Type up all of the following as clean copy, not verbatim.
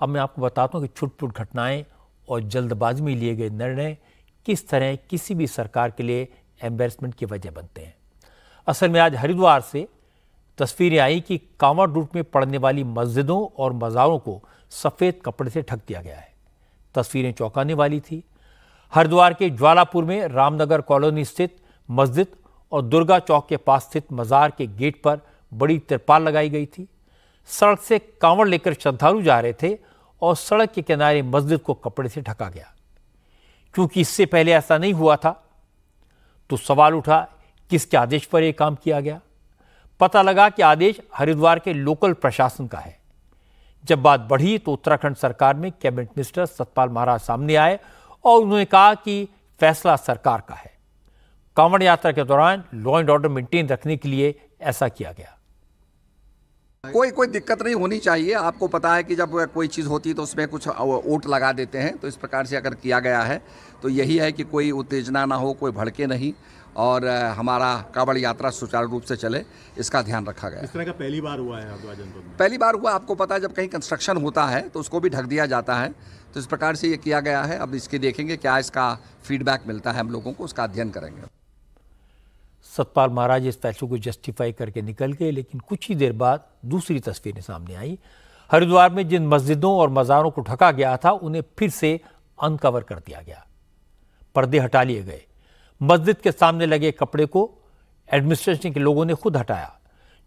अब मैं आपको बताता हूँ कि छुटपुट घटनाएं और जल्दबाजी में लिए गए निर्णय किस तरह किसी भी सरकार के लिए एम्बैरेसमेंट की वजह बनते हैं। असल में आज हरिद्वार से तस्वीरें आई कि कांवड़ रूट में पड़ने वाली मस्जिदों और मज़ारों को सफ़ेद कपड़े से ढक दिया गया है। तस्वीरें चौंकाने वाली थी। हरिद्वार के ज्वालापुर में रामनगर कॉलोनी स्थित मस्जिद और दुर्गा चौक के पास स्थित मज़ार के गेट पर बड़ी तिरपाल लगाई गई थी। सड़क से कांवड़ लेकर श्रद्धालु जा रहे थे और सड़क के किनारे मस्जिद को कपड़े से ढका गया। क्योंकि इससे पहले ऐसा नहीं हुआ था, तो सवाल उठा किसके आदेश पर यह काम किया गया। पता लगा कि आदेश हरिद्वार के लोकल प्रशासन का है। जब बात बढ़ी तो उत्तराखंड सरकार में कैबिनेट मिनिस्टर सतपाल महाराज सामने आए और उन्होंने कहा कि फैसला सरकार का है। कांवड़ यात्रा के दौरान लॉ एंड ऑर्डर मेंटेन रखने के लिए ऐसा किया गया। कोई दिक्कत नहीं होनी चाहिए। आपको पता है कि जब कोई चीज़ होती है तो उसमें कुछ ओट लगा देते हैं, तो इस प्रकार से अगर किया गया है तो यही है कि कोई उत्तेजना ना हो, कोई भड़के नहीं और हमारा कांवड़ यात्रा सुचारू रूप से चले, इसका ध्यान रखा गया। इस तरह का पहली बार हुआ है हरिद्वार जनपद में? पहली बार हुआ। आपको पता है जब कहीं कंस्ट्रक्शन होता है तो उसको भी ढक दिया जाता है, तो इस प्रकार से ये किया गया है। अब इसके देखेंगे क्या इसका फीडबैक मिलता है हम लोगों को, उसका अध्ययन करेंगे। सतपाल महाराज इस फैसले को जस्टिफाई करके निकल गए, लेकिन कुछ ही देर बाद दूसरी तस्वीरें सामने आई। हरिद्वार में जिन मस्जिदों और मज़ारों को ढका गया था उन्हें फिर से अनकवर कर दिया गया। पर्दे हटा लिए गए। मस्जिद के सामने लगे कपड़े को एडमिनिस्ट्रेशन के लोगों ने खुद हटाया।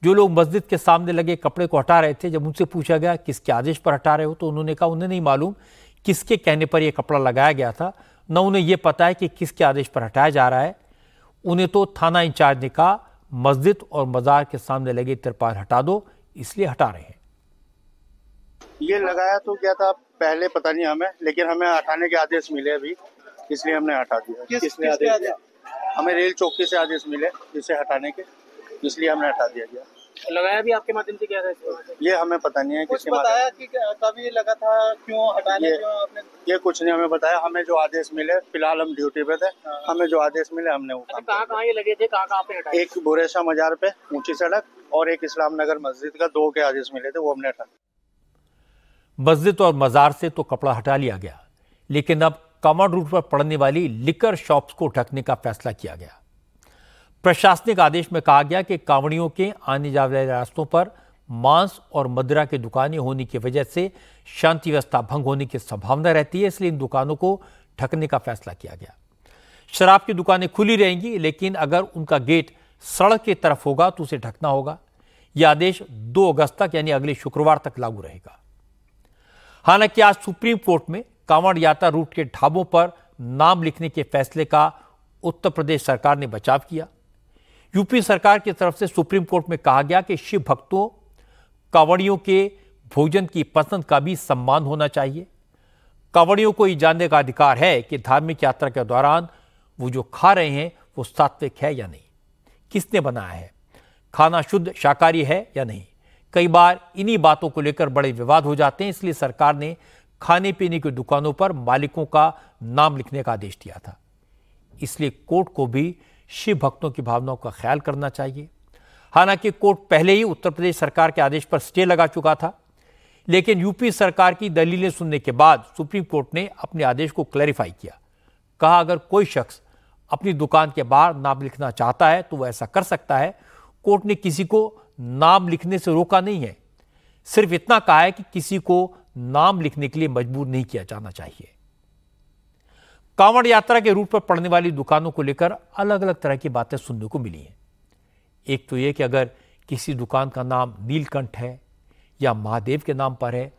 जो लोग मस्जिद के सामने लगे कपड़े को हटा रहे थे, जब उनसे पूछा गया किसके आदेश पर हटा रहे हो, तो उन्होंने कहा उन्हें नहीं मालूम किसके कहने पर यह कपड़ा लगाया गया था, न उन्हें यह पता है कि किसके आदेश पर हटाया जा रहा है। उन्हें तो थाना इंचार्ज ने कहा मस्जिद और मज़ार के सामने लगे तिरपाल हटा दो, इसलिए हटा रहे हैं। ये लगाया तो क्या था पहले पता नहीं हमें, लेकिन हमें हटाने के आदेश मिले अभी, इसलिए हमने हटा दिया। किसने आदेश दिया? हमें रेल चौकी से आदेश मिले इसे हटाने के, इसलिए हमने हटा दिया गया। लगाया भी आपके माध्यम से क्या है? ये हमें पता नहीं है। कुछ बताया कि कब ये लगा था, क्यों हटाने, क्यों आपने? ये कुछ नहीं हमें बताया। हमें जो आदेश मिले, फिलहाल हम ड्यूटी पे थे, हमें जो आदेश मिले हमने वो काम। कहाँ ये लगे थे, कहाँ पे हटाए? एक बुरेशा मजार पे ऊंची सड़क और एक इस्लाम नगर मस्जिद का, 2 के आदेश मिले थे, वो हमने हटा। मस्जिद और मज़ार से तो कपड़ा हटा लिया गया, लेकिन अब कांवड़ रूट पर पड़ने वाली लिकर शॉप्स को ढकने का फैसला किया गया। प्रशासनिक आदेश में कहा गया कि कांवड़ियों के आने जाने वाले रास्तों पर मांस और मदिरा की दुकानें होने की वजह से शांति व्यवस्था भंग होने की संभावना रहती है, इसलिए इन दुकानों को ढकने का फैसला किया गया। शराब की दुकानें खुली रहेंगी, लेकिन अगर उनका गेट सड़क की तरफ होगा तो उसे ढकना होगा। यह आदेश 2 अगस्त तक यानी अगले शुक्रवार तक लागू रहेगा। हालांकि आज सुप्रीम कोर्ट में कांवड़ यात्रा रूट के ढाबों पर नाम लिखने के फैसले का उत्तर प्रदेश सरकार ने बचाव किया। यूपी सरकार की तरफ से सुप्रीम कोर्ट में कहा गया कि शिव भक्तों, कांवड़ियों के भोजन की पसंद का भी सम्मान होना चाहिए। कांवड़ियों को यह जानने का अधिकार है कि धार्मिक यात्रा के दौरान वो जो खा रहे हैं वो सात्विक है या नहीं, किसने बनाया है, खाना शुद्ध शाकाहारी है या नहीं। कई बार इन्हीं बातों को लेकर बड़े विवाद हो जाते हैं, इसलिए सरकार ने खाने पीने की दुकानों पर मालिकों का नाम लिखने का आदेश दिया था। इसलिए कोर्ट को भी शिव भक्तों की भावनाओं का ख्याल करना चाहिए। हालांकि कोर्ट पहले ही उत्तर प्रदेश सरकार के आदेश पर स्टे लगा चुका था, लेकिन यूपी सरकार की दलीलें सुनने के बाद सुप्रीम कोर्ट ने अपने आदेश को क्लैरिफाई किया। कहा अगर कोई शख्स अपनी दुकान के बाहर नाम लिखना चाहता है तो वह ऐसा कर सकता है। कोर्ट ने किसी को नाम लिखने से रोका नहीं है, सिर्फ इतना कहा है कि किसी को नाम लिखने के लिए मजबूर नहीं किया जाना चाहिए। कांवड़ यात्रा के रूट पर पड़ने वाली दुकानों को लेकर अलग अलग तरह की बातें सुनने को मिली हैं। एक तो यह कि अगर किसी दुकान का नाम नीलकंठ है या महादेव के नाम पर है,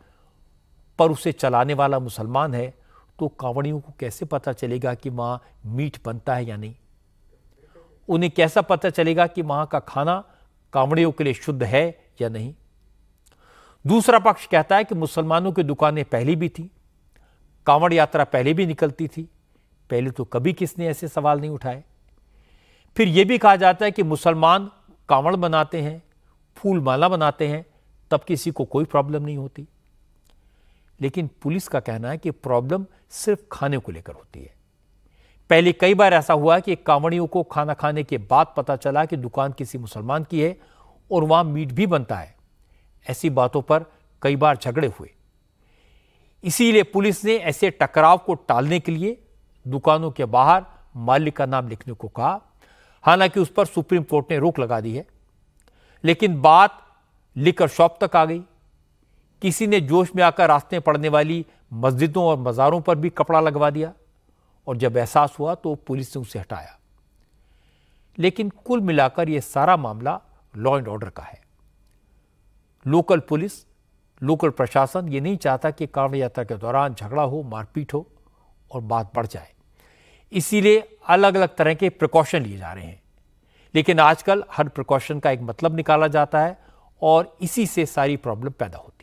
पर उसे चलाने वाला मुसलमान है, तो कांवड़ियों को कैसे पता चलेगा कि वहां मीट बनता है या नहीं? उन्हें कैसा पता चलेगा कि वहां का खाना कांवड़ियों के लिए शुद्ध है या नहीं? दूसरा पक्ष कहता है कि मुसलमानों की दुकानें पहले भी थी, कांवड़ यात्रा पहले भी निकलती थी, पहले तो कभी किसने ऐसे सवाल नहीं उठाए। फिर यह भी कहा जाता है कि मुसलमान कांवड़ बनाते हैं, फूल माला बनाते हैं, तब किसी को कोई प्रॉब्लम नहीं होती। लेकिन पुलिस का कहना है कि प्रॉब्लम सिर्फ खाने को लेकर होती है। पहले कई बार ऐसा हुआ कि कांवड़ियों को खाना खाने के बाद पता चला कि दुकान किसी मुसलमान की है और वहां मीट भी बनता है। ऐसी बातों पर कई बार झगड़े हुए। इसीलिए पुलिस ने ऐसे टकराव को टालने के लिए दुकानों के बाहर मालिक का नाम लिखने को कहा। हालांकि उस पर सुप्रीम कोर्ट ने रोक लगा दी है, लेकिन बात लिकर शॉप तक आ गई। किसी ने जोश में आकर रास्ते पड़ने वाली मस्जिदों और मज़ारों पर भी कपड़ा लगवा दिया और जब एहसास हुआ तो पुलिस ने उसे हटाया। लेकिन कुल मिलाकर यह सारा मामला लॉ एंड ऑर्डर का है। लोकल पुलिस, लोकल प्रशासन ये नहीं चाहता कि कांवड़ यात्रा के दौरान झगड़ा हो, मारपीट हो और बात बढ़ जाए। इसीलिए अलग अलग तरह के प्रिकॉशन लिए जा रहे हैं। लेकिन आजकल हर प्रिकॉशन का एक मतलब निकाला जाता है और इसी से सारी प्रॉब्लम पैदा होती है।